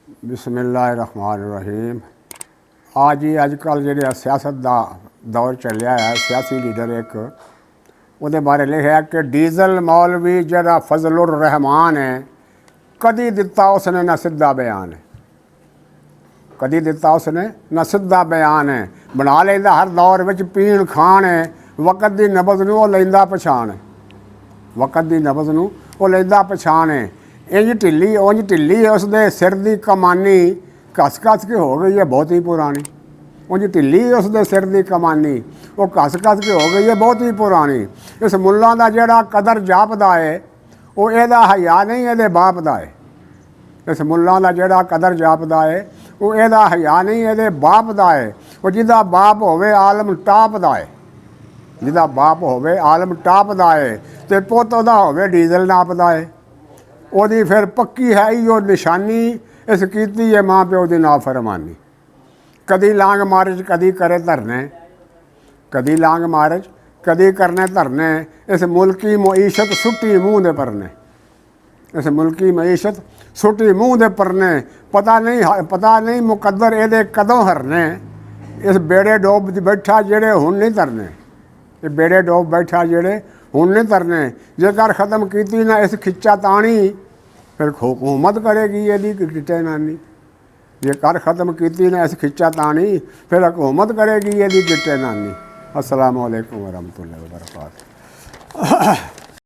बिस्मिल्लाहिर्रहमानिर्रहीम। आज ही अजकल जो सियासत का दौर चलिया है, सियासी लीडर एक वो बारे लिखा कि डीजल मौलवी जरा फजलुर रहमान है, कदी दिता उसने न सीधा बयान है। कदी दिता उसने न सीधा बयान है। बना लेंदा हर दौर में पीण खाण है, वक़्त की नबज़ नूं वो लैंदा पछाण है। वक़्त की नबज़ नूं वो लैंदा पछाण है। इंज ढिली है उसदे सिर की कमानी, घस घस के हो गई है बहुत ही पुरानी। उंज ढिली है उसदे सिर की कमानी, वो घस घस के हो गई है बहुत ही पुरानी। इस मुल्लां दा जिहड़ा कदर जापदा है वो एहदा हया नहीं एहदे बाप दा है। इस मुल्लां दा जिहड़ा कदर जापदा है वो एहदा हया नहीं एहदे बाप दा है। वो जिहदा बाप होवे आलम टाप दा है, जिहदा बाप होवे आलम टाप दा है ते पुत्त ओहदा होवे डीजल नापदा है। ओहदी फिर पक्की है इहो निशानी, इस कीती है माँ प्यो की नाफरमानी। कदी लांग मारच कदी करे धरने, कदी लांग मारच कदी करने धरने। इस मुल्की मईशत सुट्टी मूँह दे परने, इस मुल्की मईशत सुट्टी मूँह दे परने। पता नहीं मुकद्दर एदे कदों हरने। इस बेड़े डोब बैठा जेड़े हुण नहीं तरने, ये बेड़े डोब बैठा जेड़े हुण नहीं तरने। जेकर ख़त्म की ना इस खिच्चा ताणी, फिर हुकूमत करेगी यदि टिटे नानी। जेकर ख़त्म की ना इस खिच्चा ताणी, फिर हुकूमत करेगी यदि टिटे नानी। अस्सलामु अलैकुम वरहमतुल्लाहि वबरकातुहू।